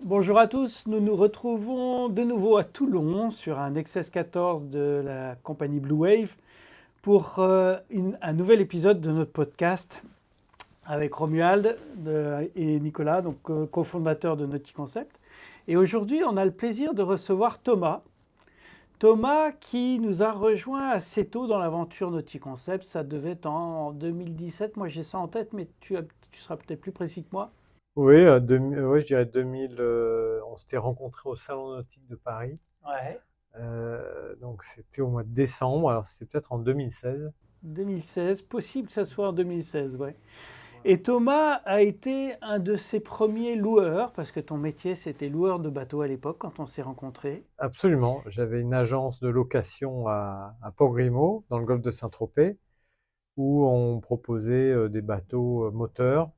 Bonjour à tous, nous nous retrouvons de nouveau à Toulon sur un XS 14 de la compagnie Blue Wave pour un nouvel épisode de notre podcast avec Romuald et Nicolas, donc cofondateurs de Naughty Concept. Et aujourd'hui, on a le plaisir de recevoir Thomas. Thomas qui nous a rejoint assez tôt dans l'aventure Naughty Concept, ça devait être en 2017, moi j'ai ça en tête, mais tu seras peut-être plus précis que moi. Oui, ouais, je dirais 2000. On s'était rencontrés au Salon Nautique de Paris. Ouais. Donc c'était au mois de décembre. Alors c'était peut-être en 2016. 2016, possible que ça soit en 2016, ouais. Voilà. Et Thomas a été un de ses premiers loueurs, parce que ton métier c'était loueur de bateaux à l'époque quand on s'est rencontrés. Absolument. J'avais une agence de location à Port-Grimaud, dans le golfe de Saint-Tropez, où on proposait des bateaux moteurs,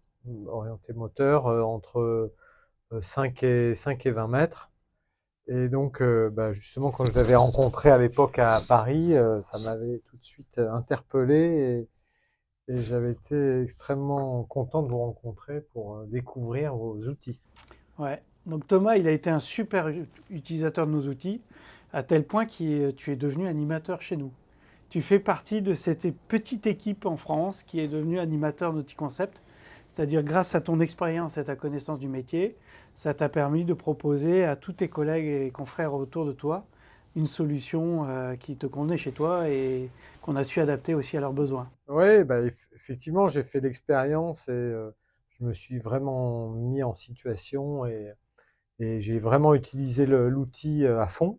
orientés moteurs, entre 5 et 20 mètres. Et donc, justement, quand je l'avais rencontré à l'époque à Paris, ça m'avait tout de suite interpellé. Et j'avais été extrêmement content de vous rencontrer pour découvrir vos outils. Ouais. Donc Thomas, il a été un super utilisateur de nos outils, à tel point que tu es devenu animateur chez nous. Tu fais partie de cette petite équipe en France qui est devenue animateur Naughty Concept. C'est-à-dire grâce à ton expérience et ta connaissance du métier, ça t'a permis de proposer à tous tes collègues et confrères autour de toi une solution qui te convenait chez toi et qu'on a su adapter aussi à leurs besoins. Oui, effectivement, j'ai fait l'expérience et je me suis vraiment mis en situation et j'ai vraiment utilisé l'outil à fond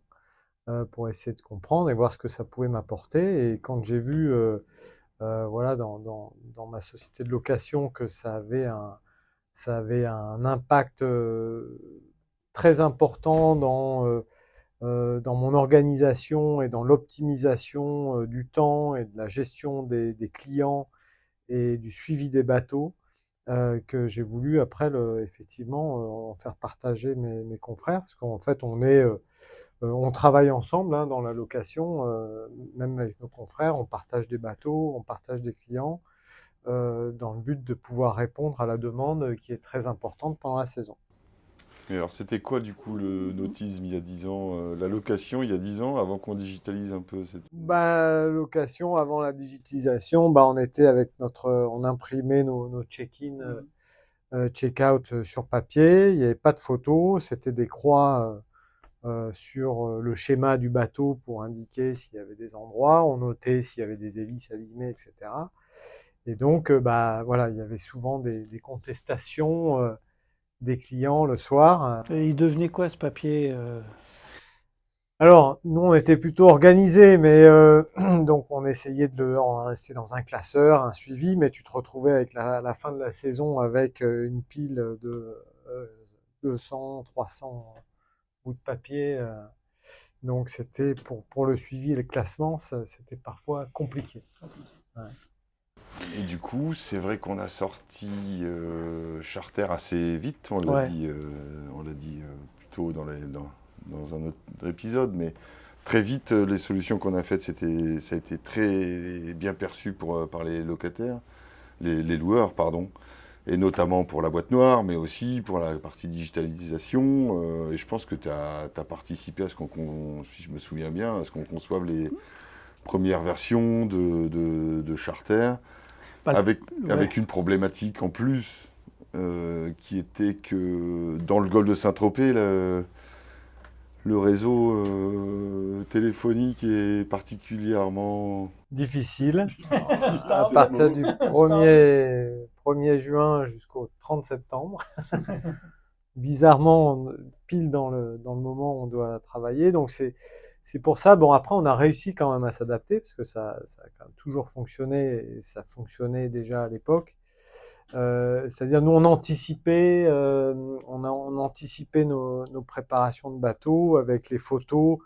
pour essayer de comprendre et voir ce que ça pouvait m'apporter. Et quand j'ai vu, voilà, dans ma société de location que ça avait un impact très important dans mon organisation et dans l'optimisation du temps et de la gestion des clients et du suivi des bateaux, que j'ai voulu après effectivement en faire partager mes confrères, parce qu'en fait on travaille ensemble hein, dans la location, même avec nos confrères, on partage des bateaux, on partage des clients, dans le but de pouvoir répondre à la demande qui est très importante pendant la saison. Et alors, c'était quoi du coup le nautisme il y a 10 ans, la location il y a 10 ans, avant qu'on digitalise un peu cette... Location avant la digitalisation, on était avec on imprimait nos check-in, check-out sur papier. Il n'y avait pas de photos, c'était des croix sur le schéma du bateau pour indiquer s'il y avait des endroits. On notait s'il y avait des hélices abîmées, etc. Et donc, voilà, il y avait souvent des contestations des clients le soir. Et il devenait quoi ce papier Alors, nous, on était plutôt organisés, mais donc on essayait on restait dans un classeur, un suivi, mais tu te retrouvais avec la fin de la saison avec une pile de 200, 300 bouts de papier. Donc, c'était pour le suivi et le classement, c'était parfois compliqué. Ouais. Et du coup, c'est vrai qu'on a sorti Charter assez vite, Ouais. on l'a dit plutôt dans un autre épisode, mais très vite, les solutions qu'on a faites, ça a été très bien perçu par les locataires, les loueurs, pardon, et notamment pour la boîte noire, mais aussi pour la partie digitalisation. Et je pense que tu as participé à si je me souviens bien, à ce qu'on conçoive les premières versions de Charter, Pas avec, ouais. avec une problématique en plus, qui était que dans le golfe de Saint-Tropez, le réseau téléphonique est particulièrement... Difficile. À Stable. partir du premier juin jusqu'au 30 septembre. Bizarrement, pile dans le moment où on doit travailler. Donc c'est pour ça. Bon, après, on a réussi quand même à s'adapter parce que ça a quand même toujours fonctionné et ça fonctionnait déjà à l'époque. C'est-à-dire, nous, on anticipait, on anticipait nos préparations de bateau avec les photos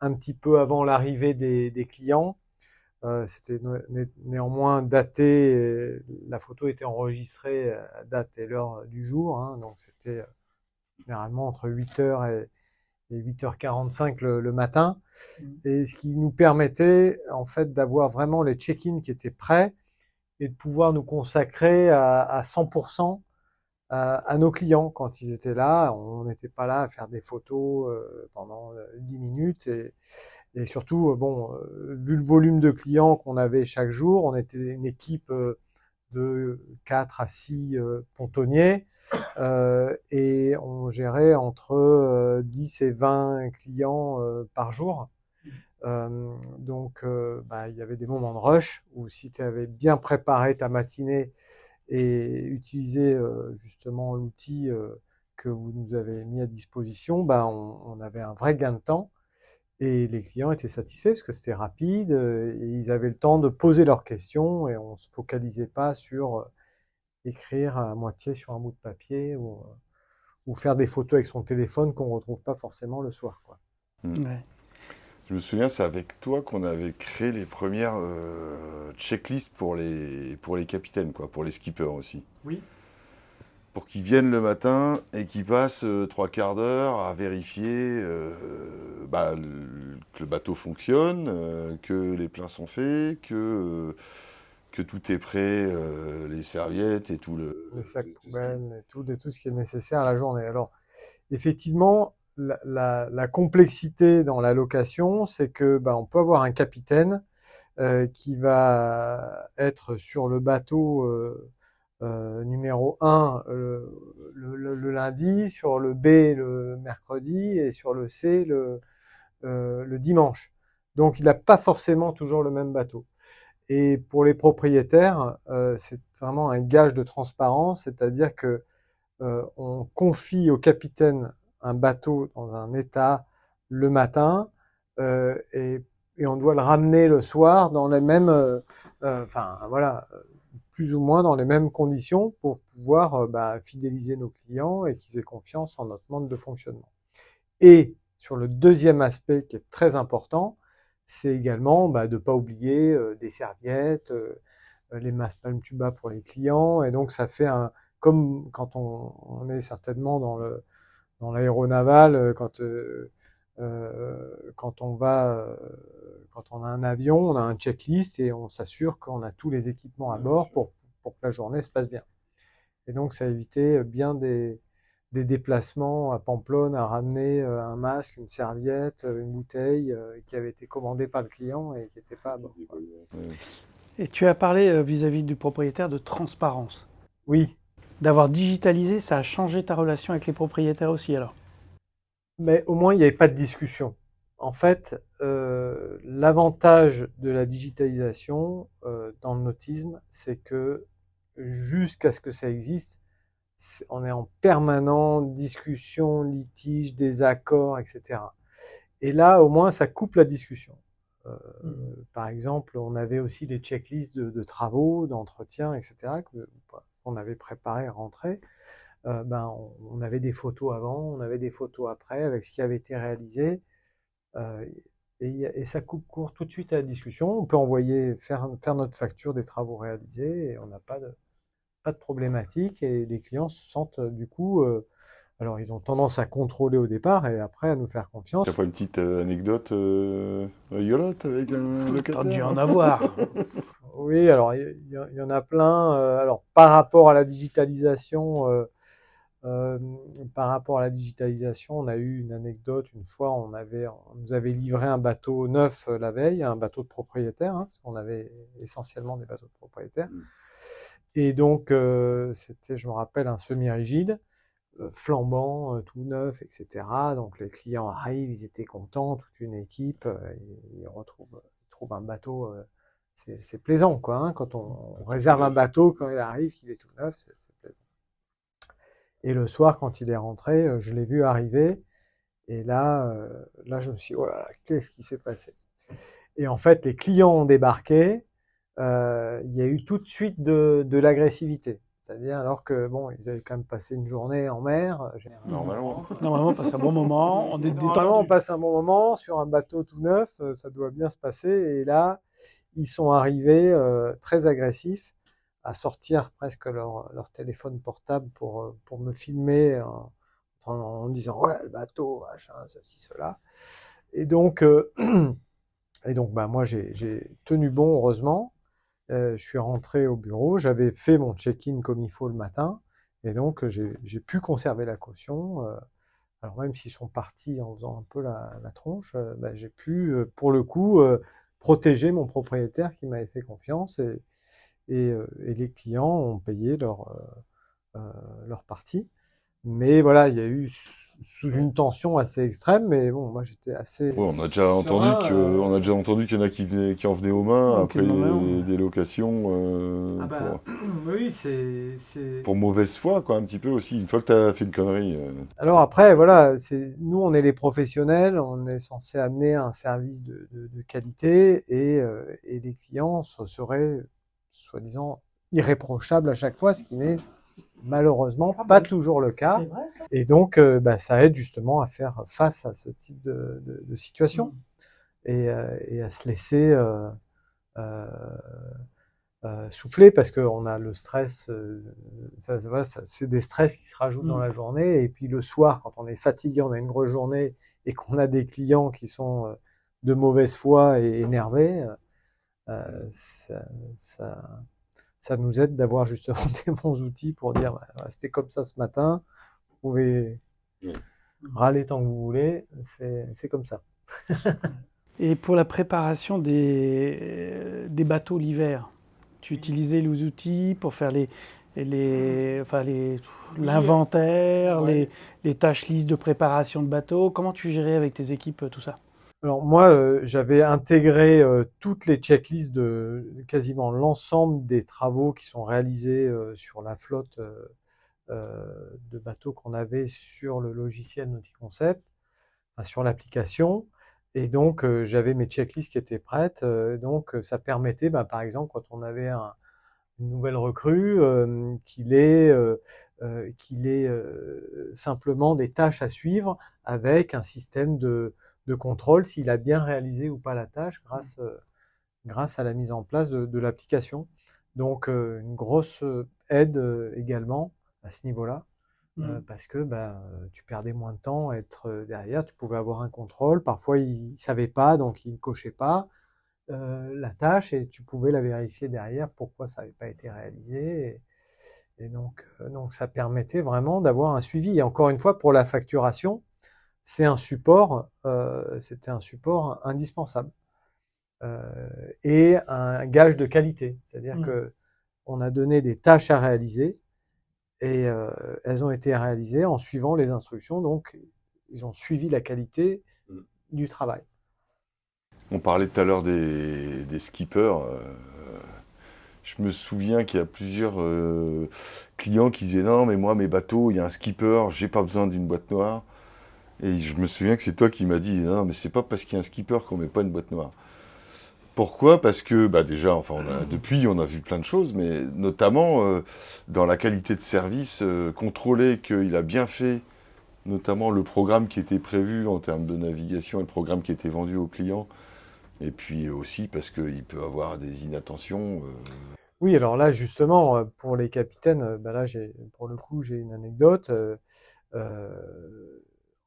un petit peu avant l'arrivée des clients. C'était néanmoins daté, la photo était enregistrée à date et l'heure du jour, hein, donc c'était généralement entre 8 heures et 8h45 le matin, et ce qui nous permettait en fait d'avoir vraiment les check-in qui étaient prêts et de pouvoir nous consacrer à 100% à nos clients quand ils étaient là. On n'était pas là à faire des photos pendant 10 minutes et surtout, vu le volume de clients qu'on avait chaque jour, on était une équipe de 4 à 6 pontonniers et on gérait entre 10 et 20 clients par jour. Donc, il y avait des moments de rush où si tu avais bien préparé ta matinée et utilisé justement l'outil que vous nous avez mis à disposition, on avait un vrai gain de temps et les clients étaient satisfaits parce que c'était rapide et ils avaient le temps de poser leurs questions et on se focalisait pas sur écrire à moitié sur un bout de papier ou faire des photos avec son téléphone qu'on retrouve pas forcément le soir, quoi. Ouais. Je me souviens, c'est avec toi qu'on avait créé les premières checklists pour les capitaines, quoi, pour les skippers aussi. Oui. Pour qu'ils viennent le matin et qu'ils passent 3/4 d'heure à vérifier que le bateau fonctionne, que les pleins sont faits, que tout est prêt, les serviettes et tout le... Les sacs poubelles, tout ce qui est nécessaire à la journée. Alors, effectivement, la complexité dans la location, c'est que on peut avoir un capitaine qui va être sur le bateau numéro 1 le lundi, sur le B le mercredi et sur le C le dimanche. Donc, il n'a pas forcément toujours le même bateau. Et pour les propriétaires, c'est vraiment un gage de transparence, c'est-à-dire que on confie au capitaine un bateau dans un état le matin et on doit le ramener le soir dans les mêmes, plus ou moins dans les mêmes conditions pour pouvoir fidéliser nos clients et qu'ils aient confiance en notre mode de fonctionnement. Et sur le deuxième aspect qui est très important, c'est également de ne pas oublier des serviettes, les masses-palmes tuba pour les clients. Et donc, ça fait comme quand on est certainement dans l'aéronaval, quand on a un avion, on a un checklist et on s'assure qu'on a tous les équipements à bord pour que la journée se passe bien. Et donc, ça a évité bien des déplacements à Pamplonne à ramener un masque, une serviette, une bouteille qui avait été commandée par le client et qui n'était pas à bord. Et tu as parlé vis-à-vis du propriétaire de transparence. Oui. D'avoir digitalisé, ça a changé ta relation avec les propriétaires aussi alors? Mais au moins, il n'y avait pas de discussion. En fait, l'avantage de la digitalisation dans le nautisme, c'est que jusqu'à ce que ça existe, on est en permanente discussion, litige, désaccord, etc. Et là, au moins, ça coupe la discussion. Par exemple, on avait aussi des checklists de travaux, d'entretien, etc. qu'on avait préparé à rentrer. On avait des photos avant, on avait des photos après, avec ce qui avait été réalisé. Et ça coupe court tout de suite à la discussion. On peut faire notre facture des travaux réalisés et on n'a pas de problématique et les clients se sentent du coup, alors ils ont tendance à contrôler au départ et après à nous faire confiance. T'as pas une petite anecdote rigolote avec un locataire? T'as dû en avoir. Oui, alors il y en a plein. Alors par rapport à la digitalisation, on a eu une anecdote. Une fois, on nous avait livré un bateau neuf la veille, un bateau de propriétaire, parce qu'on avait essentiellement des bateaux de propriétaires. Et donc, c'était, je me rappelle, un semi-rigide, flambant, tout neuf, etc. Donc, les clients arrivent, ils étaient contents, toute une équipe, ils trouvent un bateau, c'est plaisant, quoi, hein, quand on réserve un bateau, quand il arrive, qu'il est tout neuf, c'est plaisant. Et le soir, quand il est rentré, je l'ai vu arriver, et là, je me suis dit, oh là là, qu'est-ce qui s'est passé? Et en fait, les clients ont débarqué, il y a eu tout de suite de l'agressivité. C'est-à-dire, alors que, ils avaient quand même passé une journée en mer, Normalement. Normalement, on passe un bon moment, on est Normalement, on détendu. passe un bon moment sur un bateau tout neuf, ça doit bien se passer. Et là, ils sont arrivés très agressifs, à sortir presque leur téléphone portable pour me filmer en disant ouais le bateau machin ceci cela. Et donc moi j'ai tenu bon heureusement. Je suis rentré au bureau, j'avais fait mon check-in comme il faut le matin Et donc, j'ai pu conserver la caution. Alors même s'ils sont partis en faisant un peu la tronche, j'ai pu, pour le coup, protéger mon propriétaire qui m'avait fait confiance et les clients ont payé leur partie. Mais voilà, il y a eu sous une tension assez extrême, mais bon, moi j'étais assez Ouais, on a déjà entendu qu'il y en a qui en venaient aux mains Ok, après maman. des locations Ah bah, oui, c'est... pour mauvaise foi, quoi, un petit peu aussi. Une fois que tu as fait une connerie. Alors après, voilà, nous on est les professionnels, on est censé amener un service de qualité et les clients seraient soi-disant irréprochables à chaque fois, ce qui n'est malheureusement pas toujours le cas. C'est vrai, ça? Et donc, ça aide justement à faire face à ce type de situation et à se laisser euh, souffler parce qu'on a le stress, c'est des stress qui se rajoutent dans la journée. Et puis le soir, quand on est fatigué, on a une grosse journée et qu'on a des clients qui sont de mauvaise foi et énervés, ça, ça, ça nous aide d'avoir justement des bons outils pour dire c'était comme ça ce matin, vous pouvez râler tant que vous voulez, c'est comme ça. Et pour la préparation des bateaux l'hiver, tu utilisais les outils pour faire l'inventaire, Ouais. les tâches lisses de préparation de bateaux. Comment tu gérais avec tes équipes tout ça? Alors moi, j'avais intégré toutes les checklists de quasiment l'ensemble des travaux qui sont réalisés sur la flotte de bateaux qu'on avait sur le logiciel NautiConcept, enfin, sur l'application. Et donc, j'avais mes checklists qui étaient prêtes. Donc, ça permettait, par exemple, quand on avait une nouvelle recrue, qu'il ait simplement des tâches à suivre avec un système de contrôle s'il a bien réalisé ou pas la tâche grâce à la mise en place de l'application. Donc, une grosse aide également à ce niveau-là. Parce que tu perdais moins de temps à être derrière, tu pouvais avoir un contrôle, parfois il savait pas, donc il ne cochait pas la tâche et tu pouvais la vérifier derrière pourquoi ça n'avait pas été réalisé. Et donc ça permettait vraiment d'avoir un suivi. Et encore une fois, pour la facturation, c'était un support indispensable et un gage de qualité. C'est-à-dire que on a donné des tâches à réaliser et elles ont été réalisées en suivant les instructions. Donc, ils ont suivi la qualité du travail. On parlait tout à l'heure des skippers. Je me souviens qu'il y a plusieurs clients qui disaient non, mais moi, mes bateaux, il y a un skipper, j'ai pas besoin d'une boîte noire. Et je me souviens que c'est toi qui m'as dit non, mais c'est pas parce qu'il y a un skipper qu'on met pas une boîte noire. Pourquoi? Parce que déjà, enfin, depuis, on a vu plein de choses, mais notamment dans la qualité de service, contrôler qu'il a bien fait, notamment le programme qui était prévu en termes de navigation et le programme qui était vendu aux clients. Et puis aussi parce qu'il peut avoir des inattentions. Oui, alors là, justement, pour les capitaines, là, pour le coup, j'ai une anecdote.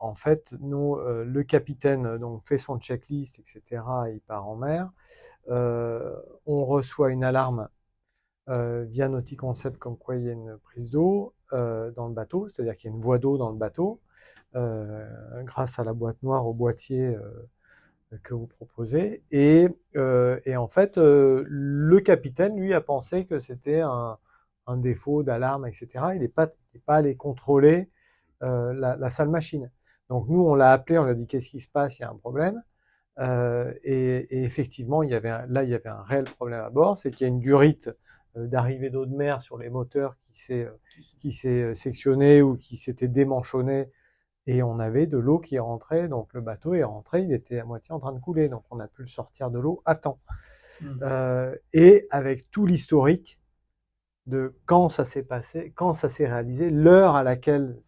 En fait, nous, le capitaine donc fait son checklist, etc. Il part en mer. On reçoit une alarme via NautiConcept comme quoi il y a une prise d'eau dans le bateau, c'est-à-dire qu'il y a une voie d'eau dans le bateau, grâce à la boîte noire au boîtier que vous proposez. Et en fait, le capitaine, lui, a pensé que c'était un défaut d'alarme, etc. Il n'est pas allé contrôler la salle machine. Donc nous, on l'a appelé, on lui a dit qu'est-ce qui se passe, il y a un problème. Et effectivement, il y avait un réel problème à bord, c'est qu'il y a une durite d'arrivée d'eau de mer sur les moteurs qui s'est sectionnée ou qui s'était démanchonnée et on avait de l'eau qui est rentrée, donc le bateau est rentré, il était à moitié en train de couler, donc on a pu le sortir de l'eau à temps. Et avec tout l'historique de quand ça s'est passé, quand ça s'est réalisé, l'heure à laquelle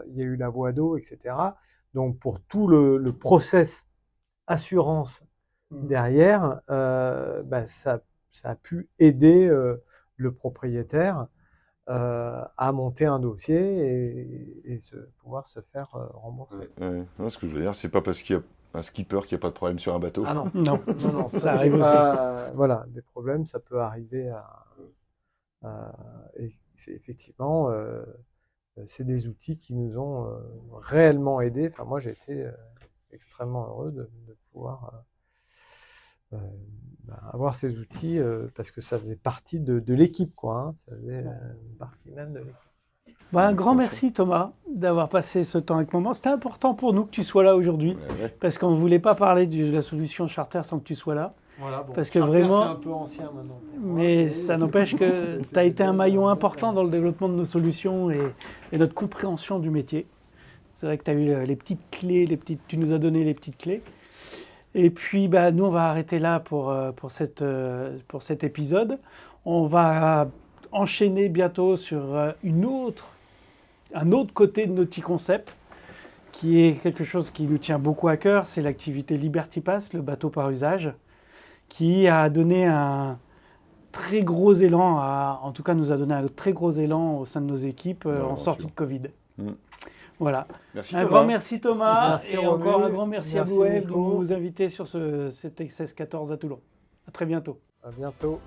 il y a eu la voie d'eau, etc. Donc pour tout le process assurance derrière, ça a pu aider le propriétaire à monter un dossier et pouvoir se faire rembourser. Ouais. Non, ce que je veux dire, c'est pas parce qu'il y a un skipper qu'il n'y a pas de problème sur un bateau. Ah non, Non, non, ça ça arrive c'est aussi. pas, voilà, des problèmes, ça peut arriver et c'est effectivement, c'est des outils qui nous ont réellement aidés. Enfin, moi, j'ai été extrêmement heureux de pouvoir avoir ces outils parce que ça faisait partie de l'équipe, quoi. Hein. Ça faisait partie même de l'équipe. Un grand merci Thomas d'avoir passé ce temps avec moi. C'était important pour nous que tu sois là aujourd'hui parce qu'on ne voulait pas parler de la solution Charter sans que tu sois là. Voilà, bon, parce que Charter, vraiment, c'est un peu ancien maintenant. Mais ça n'empêche que tu as été un maillon important dans le développement de nos solutions et notre compréhension du métier. C'est vrai que tu as eu les petites clés, tu nous as donné les petites clés. Et puis, nous, on va arrêter là pour cet épisode. On va enchaîner bientôt sur un autre côté de Naughty Concept, qui est quelque chose qui nous tient beaucoup à cœur. C'est l'activité Liberty Pass, le bateau par usage, qui a donné un très gros élan, en tout cas nous a donné un très gros élan au sein de nos équipes en sortie de Covid. Voilà. Merci un Thomas. Grand merci Thomas Merci et Romu. encore un grand merci Merci à Blue Wave de Nico. nous inviter sur cet XS14 à Toulon. À très bientôt. À bientôt.